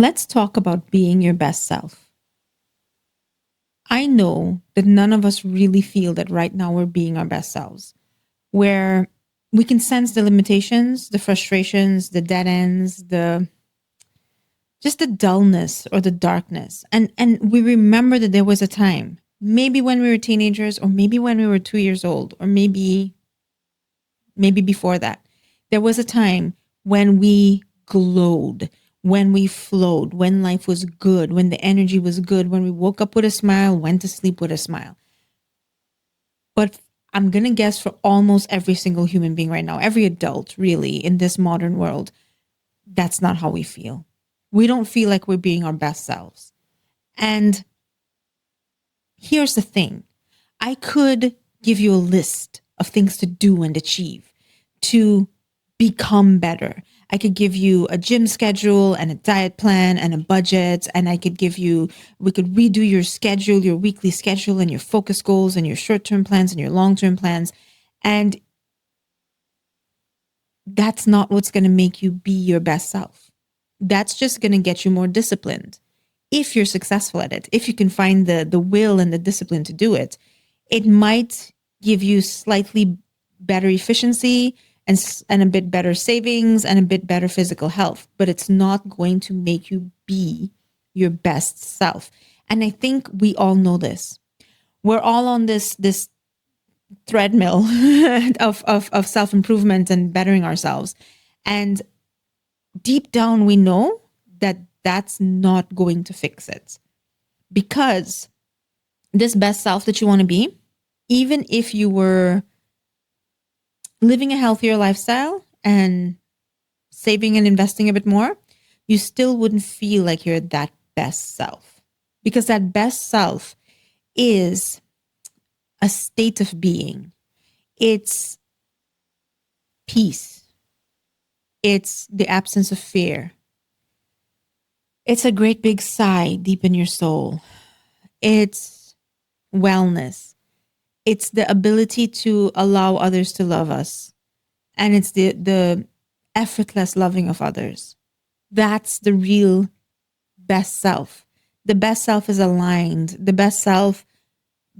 Let's talk about being your best self. I know that none of us really feel that right now we're being our best selves, where we can sense the limitations, the frustrations, the dead ends, the just the dullness or the darkness. And we remember that there was a time, maybe when we were teenagers, or maybe when we were 2 years old, or maybe before that. There was a time when we glowed, when we flowed, when life was good, when the energy was good, when we woke up with a smile, went to sleep with a smile. But I'm going to guess for almost every single human being right now, every adult really in this modern world, that's not how we feel. We don't feel like we're being our best selves. And here's the thing. I could give you a list of things to do and achieve to become better. I could give you a gym schedule and a diet plan and a budget. And we could redo your schedule, your weekly schedule and your focus goals and your short-term plans and your long-term plans. And that's not what's going to make you be your best self. That's just going to get you more disciplined. If you're successful at it, if you can find the will and the discipline to do it, it might give you slightly better efficiency and a bit better savings and a bit better physical health, but it's not going to make you be your best self. And I think we all know this. We're all on this treadmill of self-improvement and bettering ourselves. And deep down, we know that that's not going to fix it, because this best self that you want to be, even if you were living a healthier lifestyle and saving and investing a bit more, you still wouldn't feel like you're that best self, because that best self is a state of being. It's peace. It's the absence of fear. It's a great big sigh deep in your soul. It's wellness. It's the ability to allow others to love us. And it's the effortless loving of others. That's the real best self. The best self is aligned. The best self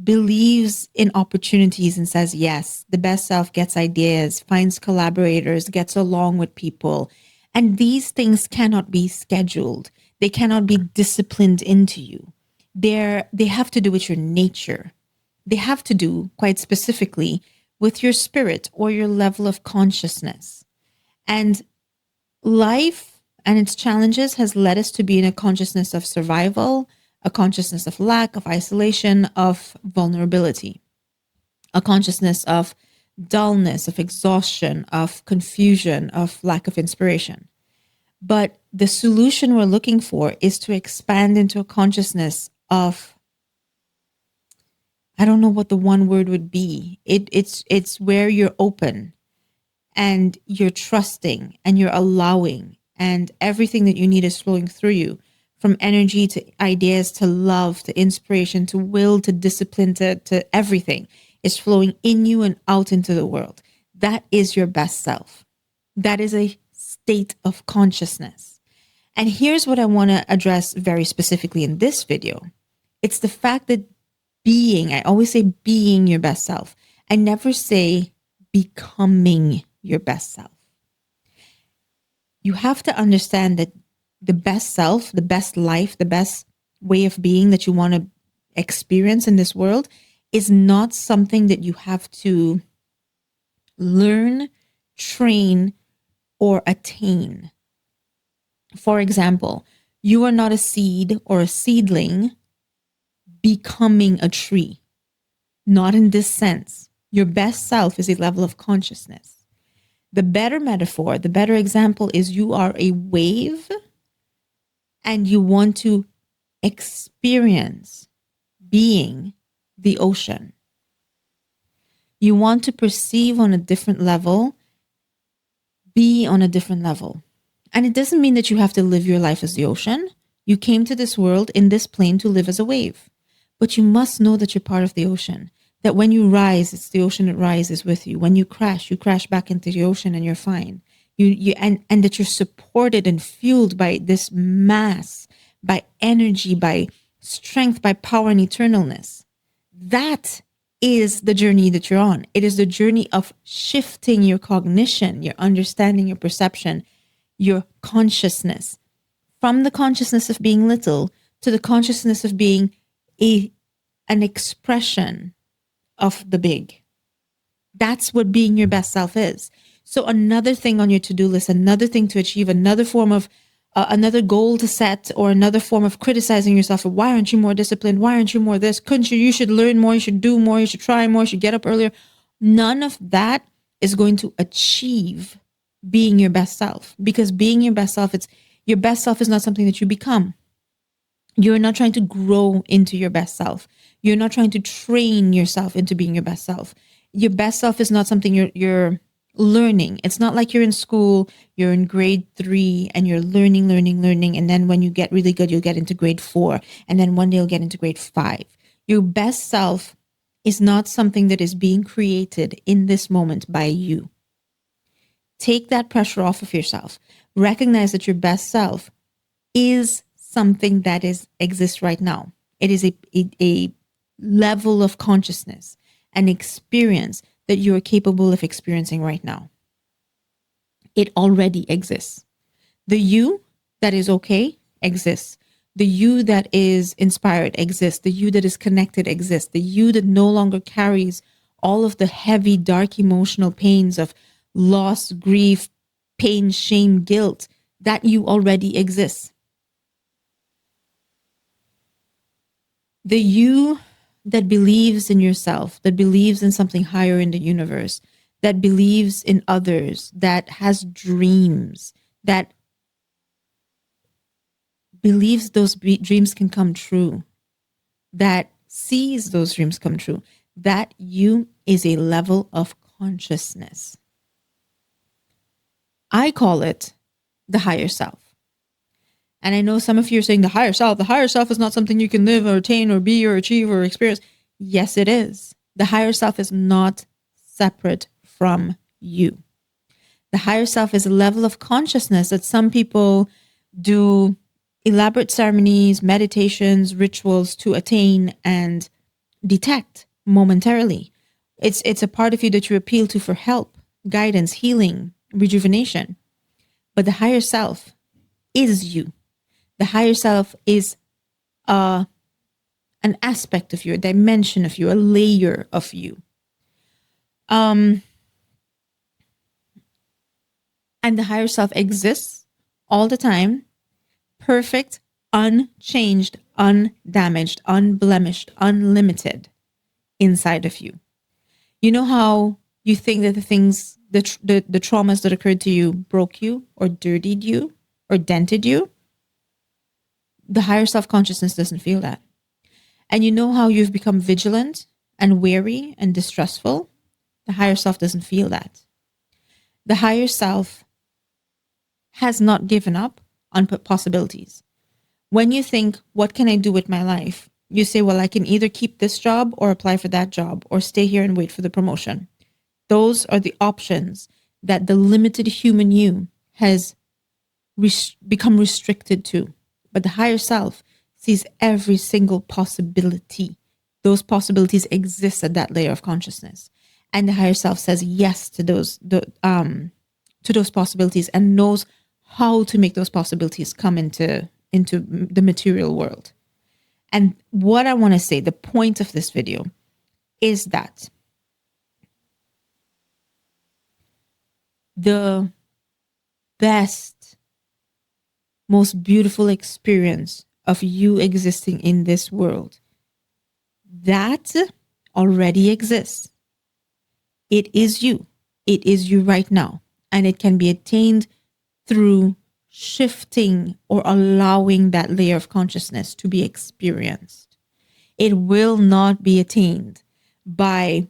believes in opportunities and says yes. The best self gets ideas, finds collaborators, gets along with people. And these things cannot be scheduled. They cannot be disciplined into you. They have to do with your nature. They have to do, quite specifically, with your spirit or your level of consciousness. And life and its challenges has led us to be in a consciousness of survival, a consciousness of lack, of isolation, of vulnerability, a consciousness of dullness, of exhaustion, of confusion, of lack of inspiration. But the solution we're looking for is to expand into a consciousness of, I don't know what the one word would be. It's where you're open and you're trusting and you're allowing, and everything that you need is flowing through you, from energy to ideas to love to inspiration to will to discipline to everything is flowing in you and out into the world. That is your best self. That is a state of consciousness. And here's what I want to address very specifically in this video. It's the fact that I always say being your best self. I never say becoming your best self. You have to understand that the best self, the best life, the best way of being that you want to experience in this world is not something that you have to learn, train, or attain. For example, you are not a seed or a seedling becoming a tree. Not in this sense. Your best self is a level of consciousness. The better metaphor, the better example is you are a wave and you want to experience being the ocean. You want to perceive on a different level, be on a different level. And it doesn't mean that you have to live your life as the ocean. You came to this world in this plane to live as a wave. But you must know that you're part of the ocean. That when you rise, it's the ocean that rises with you. When you crash back into the ocean and you're fine. And that you're supported and fueled by this mass, by energy, by strength, by power and eternalness. That is the journey that you're on. It is the journey of shifting your cognition, your understanding, your perception, your consciousness, from the consciousness of being little to the consciousness of being an expression of the big. That's what being your best self is. So another thing on your to-do list, another thing to achieve, another form of another goal to set, or another form of criticizing yourself. Why aren't you more disciplined? Why aren't you more this? Couldn't you? You should learn more. You should do more. You should try more. You should get up earlier. None of that is going to achieve being your best self, because being your best self, your best self is not something that you become. You're not trying to grow into your best self. You're not trying to train yourself into being your best self. Your best self is not something you're learning. It's not like you're in school, you're in grade 3 and you're learning. And then when you get really good, you'll get into grade 4. And then one day you'll get into grade 5. Your best self is not something that is being created in this moment by you. Take that pressure off of yourself. Recognize that your best self is something that exists right now. It is a level of consciousness, an experience that you are capable of experiencing right now. It already exists. The you that is okay exists. The you that is inspired exists. The you that is connected exists. The you that no longer carries all of the heavy, dark emotional pains of loss, grief, pain, shame, guilt, that you already exists. The you that believes in yourself, that believes in something higher in the universe, that believes in others, that has dreams, that believes those dreams can come true, that sees those dreams come true, that you is a level of consciousness. I call it the higher self. And I know some of you are saying the higher self is not something you can live or attain or be or achieve or experience. Yes, it is. The higher self is not separate from you. The higher self is a level of consciousness that some people do elaborate ceremonies, meditations, rituals to attain and detect momentarily. It's a part of you that you appeal to for help, guidance, healing, rejuvenation. But the higher self is you. The higher self is an aspect of you, a dimension of you, a layer of you. And the higher self exists all the time, perfect, unchanged, undamaged, unblemished, unlimited inside of you. You know how you think that the things, the traumas that occurred to you broke you or dirtied you or dented you? The higher self-consciousness doesn't feel that. And you know how you've become vigilant and wary and distrustful? The higher self doesn't feel that. The higher self has not given up on possibilities. When you think, what can I do with my life? You say, well, I can either keep this job or apply for that job or stay here and wait for the promotion. Those are the options that the limited human you has become restricted to. But the higher self sees every single possibility. Those possibilities exist at that layer of consciousness. And the higher self says yes to those possibilities and knows how to make those possibilities come into the material world. And what I want to say, the point of this video, is that the best, most beautiful experience of you existing in this world, that already exists. It is you. It is you right now. And it can be attained through shifting or allowing that layer of consciousness to be experienced. It will not be attained by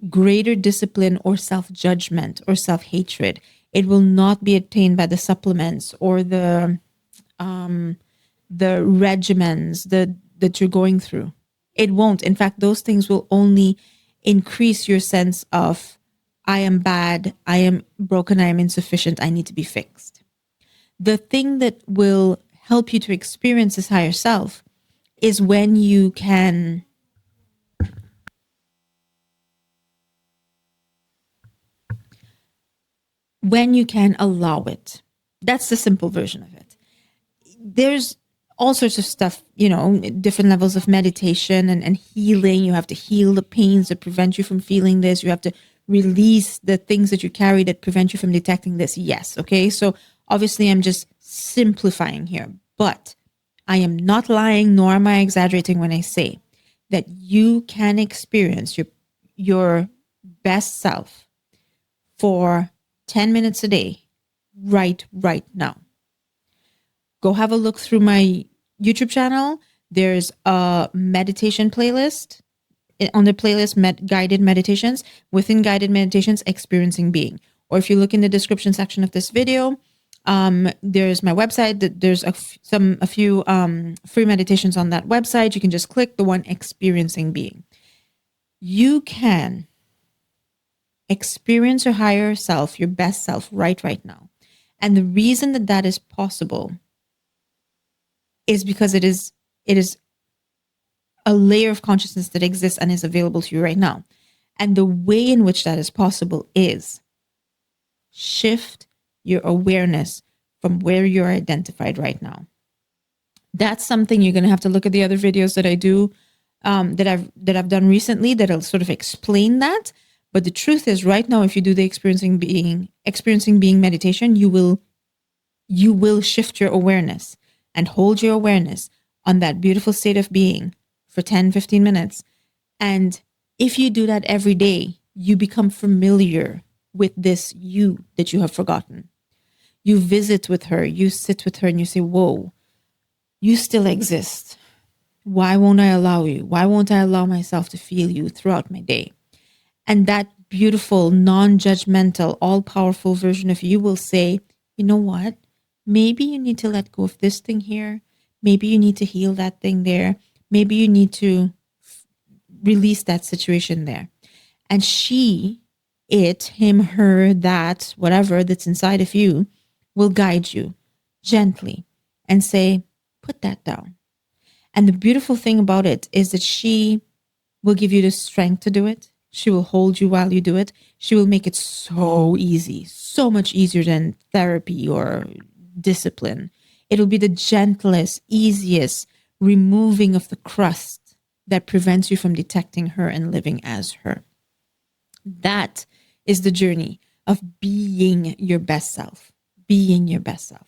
greater discipline or self-judgment or self-hatred. It will not be attained by the supplements or the regimens that you're going through. It won't. In fact, those things will only increase your sense of I am bad, I am broken, I am insufficient, I need to be fixed. The thing that will help you to experience this higher self is when you can allow it. That's the simple version of it. There's all sorts of stuff, different levels of meditation and healing. You have to heal the pains that prevent you from feeling this. You have to release the things that you carry that prevent you from detecting this. Yes. Okay. So obviously I'm just simplifying here, but I am not lying, nor am I exaggerating when I say that you can experience your best self for 10 minutes a day right now. Go have a look through my YouTube channel. There's a meditation playlist. On the playlist, guided meditations. Within guided meditations, experiencing being. Or if you look in the description section of this video, there's my website. There's a few free meditations on that website. You can just click the one experiencing being. You can experience your higher self, your best self right now. And the reason that is possible is because it is a layer of consciousness that exists and is available to you right now. And the way in which that is possible is shift your awareness from where you're identified right now. That's something you're going to have to look at the other videos that I do, that I've done recently, that'll sort of explain that. But the truth is, right now, if you do the experiencing being meditation, you will shift your awareness and hold your awareness on that beautiful state of being for 10, 15 minutes. And if you do that every day, you become familiar with this you that you have forgotten. You visit with her, you sit with her, and you say, whoa, you still exist. Why won't I allow you? Why won't I allow myself to feel you throughout my day? And that beautiful, non-judgmental, all-powerful version of you will say, you know what? Maybe you need to let go of this thing here. Maybe you need to heal that thing there. Maybe you need to release that situation there. And she, it, him, her, that, whatever that's inside of you will guide you gently and say, put that down. And the beautiful thing about it is that she will give you the strength to do it. She will hold you while you do it. She will make it so easy, so much easier than therapy or discipline. It'll be the gentlest, easiest removing of the crust that prevents you from detecting her and living as her. That is the journey of being your best self, being your best self.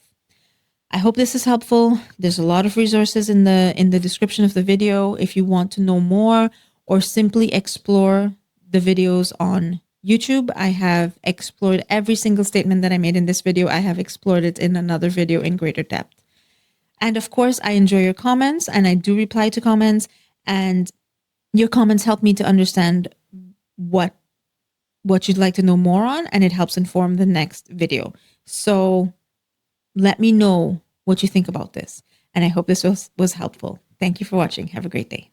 I hope this is helpful. There's a lot of resources in the description of the video if you want to know more or simply explore the videos on YouTube. I have explored every single statement that I made in this video. I have explored it in another video in greater depth. And of course, I enjoy your comments and I do reply to comments, and your comments help me to understand what you'd like to know more on, and it helps inform the next video. So let me know what you think about this. And I hope this was helpful. Thank you for watching. Have a great day.